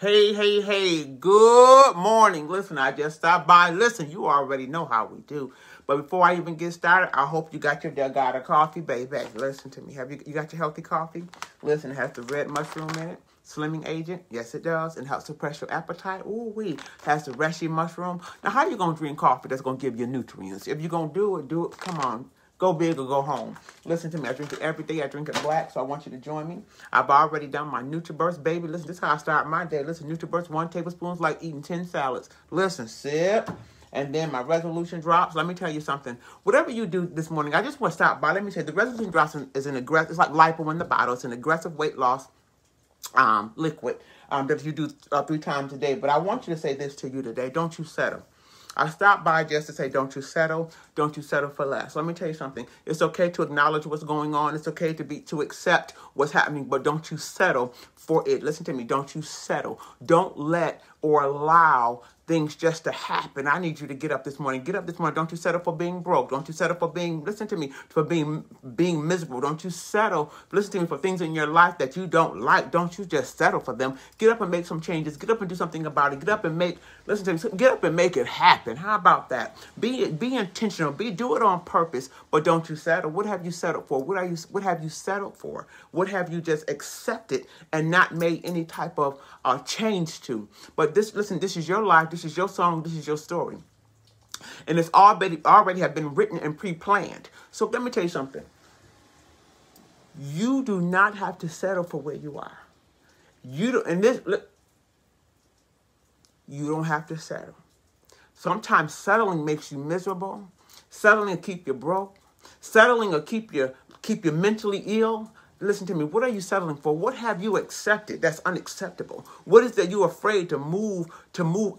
Hey, hey, hey, good morning. Listen, I just stopped by. Listen, you already know how we do. But before I even get started, I hope you got your Delgado coffee, baby. Listen to me. Have you got your healthy coffee? Listen, it has the red mushroom in it. Slimming agent. Yes, it does. And helps suppress your appetite. Ooh, wee. Has the reishi mushroom. Now, how you going to drink coffee that's going to give you nutrients? If you're going to do it. Come on. Go big or go home. Listen to me. I drink it every day. I drink it black, so I want you to join me. I've already done my NutriBurst, baby. Listen, this is how I start my day. Listen, NutriBurst, 1 tablespoon is like eating 10 salads. Listen, sip. And then my resolution drops. Let me tell you something. Whatever you do this morning, I just want to stop by. Let me say the resolution drops is an aggressive, it's like lipo in the bottle. It's an aggressive weight loss liquid that you do 3 times a day. But I want you to say this to you today. Don't you settle. I stopped by just to say, don't you settle. Don't you settle for less. Let me tell you something. It's okay to acknowledge what's going on. It's okay to accept what's happening, but don't you settle for it. Listen to me. Don't you settle. Don't let or allow things just to happen. I need you to get up this morning. Get up this morning. Don't you settle for being broke. Don't you settle for being, listen to me, for being miserable. Don't you settle, listen to me, for things in your life that you don't like. Don't you just settle for them. Get up and make some changes. Get up and do something about it. Get up and listen to me, get up and make it happen. How about that? Be intentional. Do it on purpose, but don't you settle. What have you settled for? What have you settled for? What have you just accepted and not made any type of change to? But this is your life. This is your song. This is your story. And it's already have been written and pre-planned. So let me tell you something. You do not have to settle for where you are. You don't have to settle. Sometimes settling makes you miserable. Settling will keep you broke. Settling will keep you mentally ill. Listen to me. What are you settling for? What have you accepted that's unacceptable? What is that you're afraid to move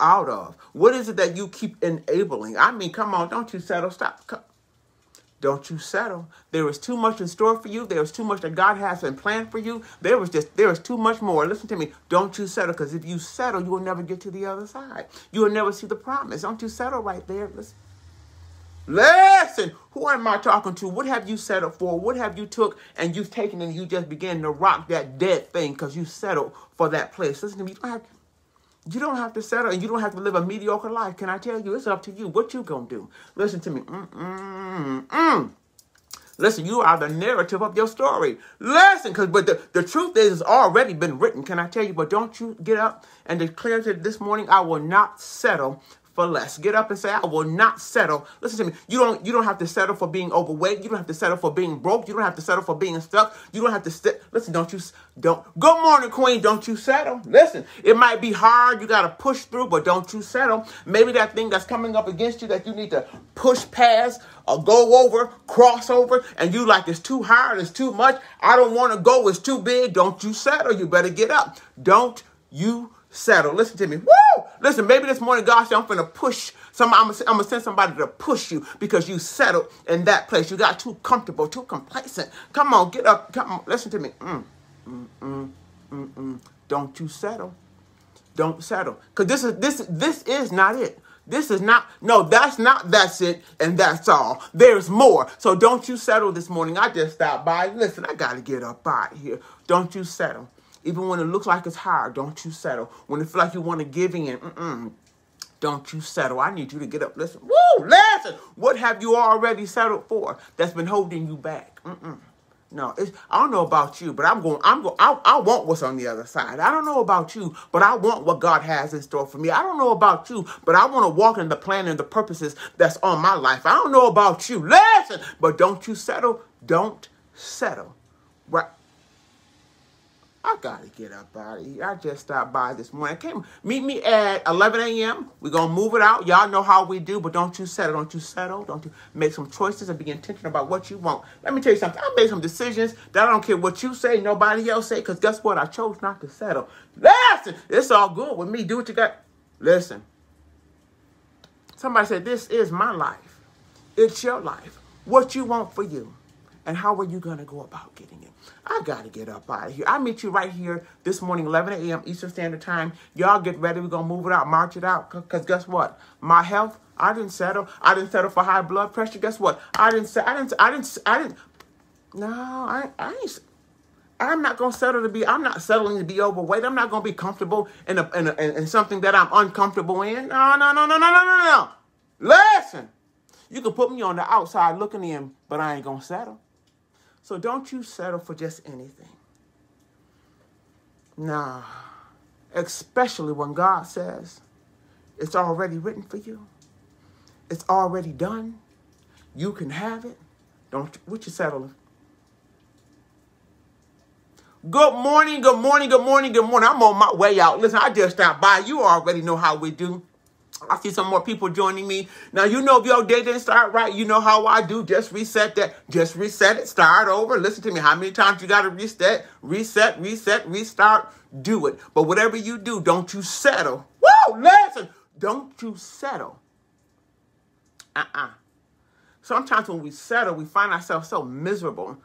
out of? What is it that you keep enabling? I mean, come on, don't you settle. Stop. Don't you settle. There is too much in store for you. There is too much that God has in plan for you. There is too much more. Listen to me. Don't you settle, because if you settle, you will never get to the other side. You will never see the promise. Don't you settle right there. Listen, who am I talking to? What have you settled for? What have you took and you've taken and you just began to rock that dead thing because you settled for that place? Listen to me. You don't have to settle, and you don't have to live a mediocre life. Can I tell you? It's up to you. What you gonna do? Listen to me. Listen, you are the narrative of your story. Listen, but the truth is, it's already been written. Can I tell you? But don't you get up and declare to this morning, I will not settle for less. Get up and say, I will not settle. Listen to me. You don't have to settle for being overweight. You don't have to settle for being broke. You don't have to settle for being stuck. You don't have to listen, don't. Good morning, Queen. Don't you settle. Listen, it might be hard. You got to push through, but don't you settle. Maybe that thing that's coming up against you that you need to push past or go over, cross over, and you like, it's too hard, it's too much. I don't want to go. It's too big. Don't you settle. You better get up. Don't you settle. Listen to me. Woo! Listen, maybe this morning God said, I'm going to push I'm going to send somebody to push you because you settled in that place. You got too comfortable, too complacent. Come on, get up. Come on, listen to me. Don't you settle. Don't settle. Because this is not it. This is not, no, that's it, and that's all. There's more. So don't you settle this morning. I just stopped by. Listen, I got to get up out of here. Don't you settle. Even when it looks like it's hard, don't you settle. When it feels like you want to give in, don't you settle. I need you to get up. Listen. Woo! Listen. What have you already settled for that's been holding you back? No, I don't know about you, but I want what's on the other side. I don't know about you, but I want what God has in store for me. I don't know about you, but I want to walk in the plan and the purposes that's on my life. I don't know about you. Listen, but don't you settle. Don't settle. Right. I got to get up out of here. I just stopped by this morning. Meet me at 11 a.m. We're going to move it out. Y'all know how we do, but don't you settle. Don't you settle. Don't you make some choices and be intentional about what you want. Let me tell you something. I made some decisions that I don't care what you say, nobody else say, because guess what? I chose not to settle. Listen, it's all good with me. Do what you got. Listen. Somebody said, this is my life. It's your life. What you want for you. And how are you going to go about getting it? I got to get up out of here. I'll meet you right here this morning, 11 a.m. Eastern Standard Time. Y'all get ready. We're going to move it out, march it out. Because guess what? My health, I didn't settle. I didn't settle for high blood pressure. Guess what? I didn't. I'm not settling to be overweight. I'm not going to be comfortable in something that I'm uncomfortable in. No. Listen, you can put me on the outside looking in, but I ain't going to settle. So don't you settle for just anything. Nah, especially when God says it's already written for you. It's already done. You can have it. What you settling? Good morning. I'm on my way out. Listen, I just stopped by. You already know how we do. I see some more people joining me. Now, you know if your day didn't start right, you know how I do. Just reset that. Just reset it. Start over. Listen to me. How many times you got to reset, restart, do it. But whatever you do, don't you settle. Woo! Listen. Don't you settle. Sometimes when we settle, we find ourselves so miserable.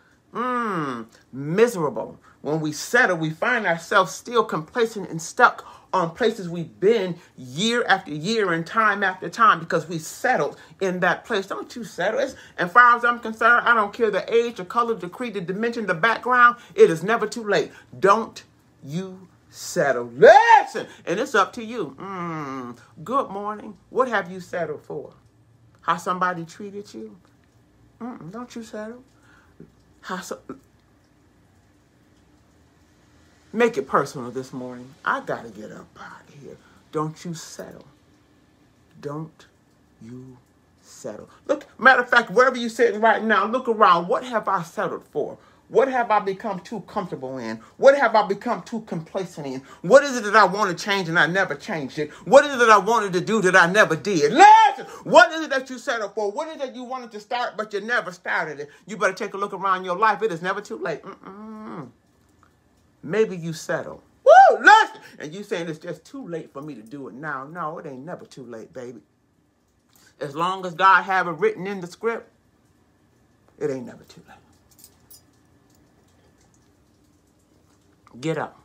Miserable. When we settle, we find ourselves still complacent and stuck on places we've been year after year and time after time because we settled in that place. Don't you settle. As far as I'm concerned, I don't care the age, the color, the creed, the dimension, the background. It is never too late. Don't you settle. Listen, and it's up to you. Good morning. What have you settled for? How somebody treated you? Don't you settle. Make it personal this morning. I got to get up out of here. Don't you settle. Don't you settle. Look, matter of fact, wherever you're sitting right now, look around. What have I settled for? What have I become too comfortable in? What have I become too complacent in? What is it that I want to change and I never changed it? What is it that I wanted to do that I never did? Listen, what is it that you settled for? What is it you wanted to start but you never started it? You better take a look around your life. It is never too late. Maybe you settle. Woo, listen. And you saying it's just too late for me to do it now. No, it ain't never too late, baby. As long as God have it written in the script, it ain't never too late. Get up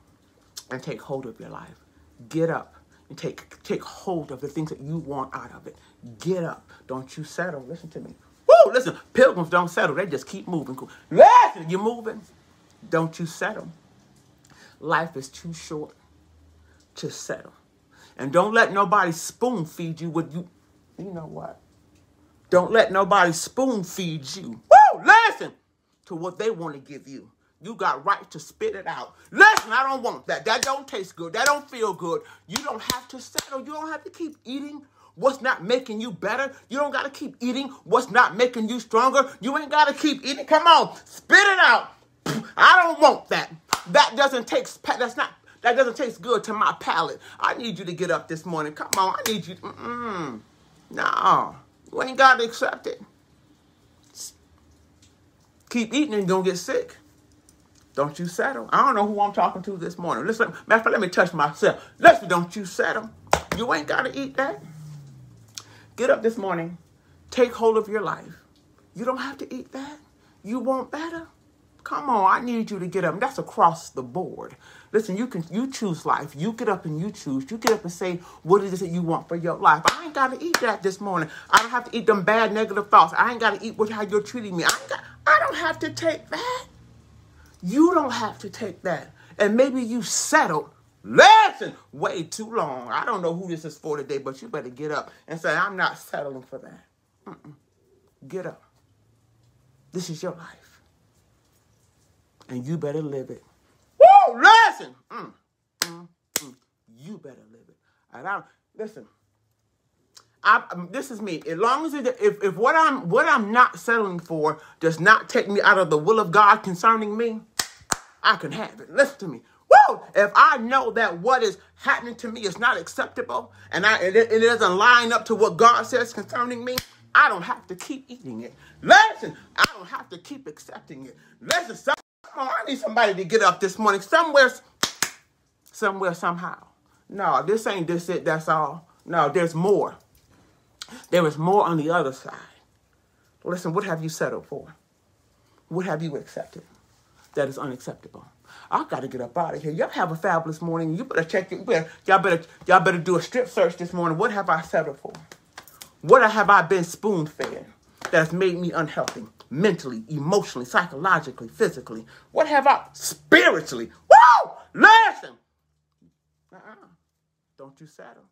and take hold of your life. Get up and take hold of the things that you want out of it. Get up. Don't you settle. Listen to me. Woo, listen. Pilgrims don't settle. They just keep moving. Listen, you're moving. Don't you settle. Life is too short to settle. And don't let nobody spoon feed you with you. You know what? Don't let nobody spoon feed you. Woo! Listen to what they want to give you. You got right to spit it out. Listen, I don't want that. That don't taste good. That don't feel good. You don't have to settle. You don't have to keep eating what's not making you better. You don't got to keep eating what's not making you stronger. You ain't got to keep eating. Come on, spit it out. I don't want that. That doesn't taste good to my palate. I need you to get up this morning. Come on, I need you. No, you ain't got to accept it. Keep eating and you're going to get sick. Don't you settle. I don't know who I'm talking to this morning. Listen, matter of fact, let me touch myself. Listen, don't you settle. You ain't got to eat that. Get up this morning. Take hold of your life. You don't have to eat that. You want better. Come on, I need you to get up. That's across the board. Listen, you choose life. You get up and you choose. You get up and say what it is that you want for your life. I ain't got to eat that this morning. I don't have to eat them bad negative thoughts. I ain't got to eat how you're treating me. I don't have to take that. You don't have to take that. And maybe you settled, listen, way too long. I don't know who this is for today, but you better get up and say, I'm not settling for that. Get up. This is your life. And you better live it. Woo! Listen! You better live it. And listen. This is me. As long as if what I'm not settling for does not take me out of the will of God concerning me, I can have it. Listen to me. Woo! If I know that what is happening to me is not acceptable and it doesn't line up to what God says concerning me, I don't have to keep eating it. Listen, I don't have to keep accepting it. Listen, I need somebody to get up this morning somewhere, somehow. No, this ain't this it, that's all. No, there's more. There is more on the other side. Listen, what have you settled for? What have you accepted that is unacceptable? I got to get up out of here. Y'all have a fabulous morning. You better check it. Y'all better do a strip search this morning. What have I settled for? What have I been spoon-fed that's made me unhealthy? mentally, emotionally, psychologically, physically? What have I spiritually? Woo! Listen. Don't you settle.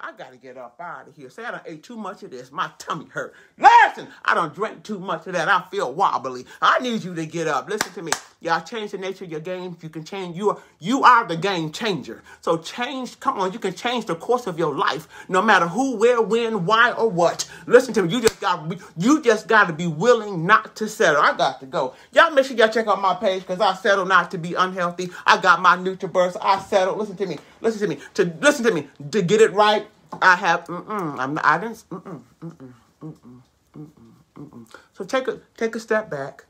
I got to get up out of here. Say I done ate too much of this. My tummy hurt. Listen, I done drank too much of that. I feel wobbly. I need you to get up. Listen to me. Y'all change the nature of your game. You can change. You are the game changer. So change. Come on. You can change the course of your life no matter who, where, when, why, or what. Listen to me. You just got to be willing not to settle. I got to go. Y'all make sure y'all check out my page because I settle not to be unhealthy. I got my NutriBurst. I settle. Listen to me. To get it right. I have, So take a step back.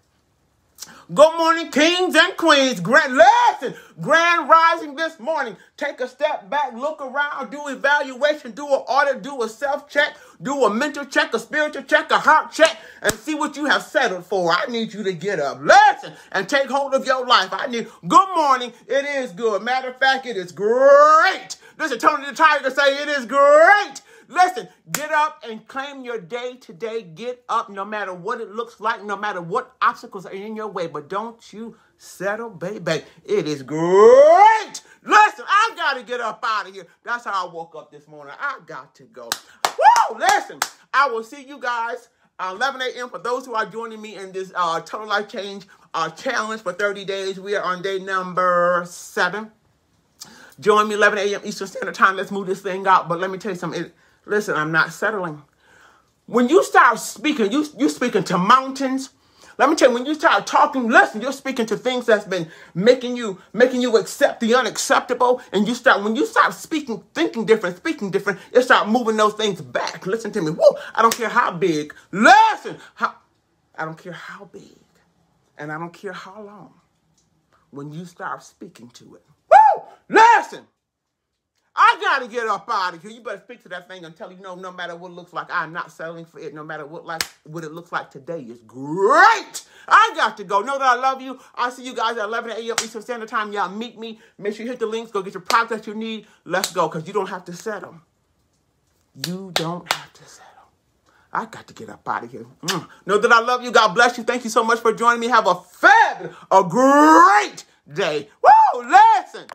Good morning, kings and queens. Grand rising this morning. Take a step back, look around, do evaluation, do an audit, do a self-check, do a mental check, a spiritual check, a heart check, and see what you have settled for. I need you to get up. Listen, and take hold of your life. Good morning. It is good. Matter of fact, it is great. Listen, Tony the Tiger say it is great. Listen, get up and claim your day today. Get up no matter what it looks like, no matter what obstacles are in your way. But don't you settle, baby. It is great. Listen, I got to get up out of here. That's how I woke up this morning. I got to go. Woo! Listen, I will see you guys 11 a.m. for those who are joining me in this Total Life Change challenge for 30 days. We are on day number 7. Join me 11 a.m. Eastern Standard Time. Let's move this thing out. But let me tell you something. Listen, I'm not settling. When you start speaking, you're speaking to mountains. Let me tell you, when you start talking, listen, you're speaking to things that's been making you accept the unacceptable. And when you start speaking, thinking different, speaking different, you start moving those things back. Listen to me. Whoa, I don't care how big. Listen, I don't care how big. And I don't care how long. When you start speaking to it. Woo! Listen. I got to get up out of here. You better speak to that thing and tell you, no matter what it looks like, I'm not settling for it. No matter what it looks like today is great. I got to go. Know that I love you. I'll see you guys at 11 a.m. Eastern Standard Time. Y'all meet me. Make sure you hit the links. Go get your product that you need. Let's go because you don't have to settle. You don't have to settle. I got to get up out of here. Know that I love you. God bless you. Thank you so much for joining me. Have a great day. Woo! Listen.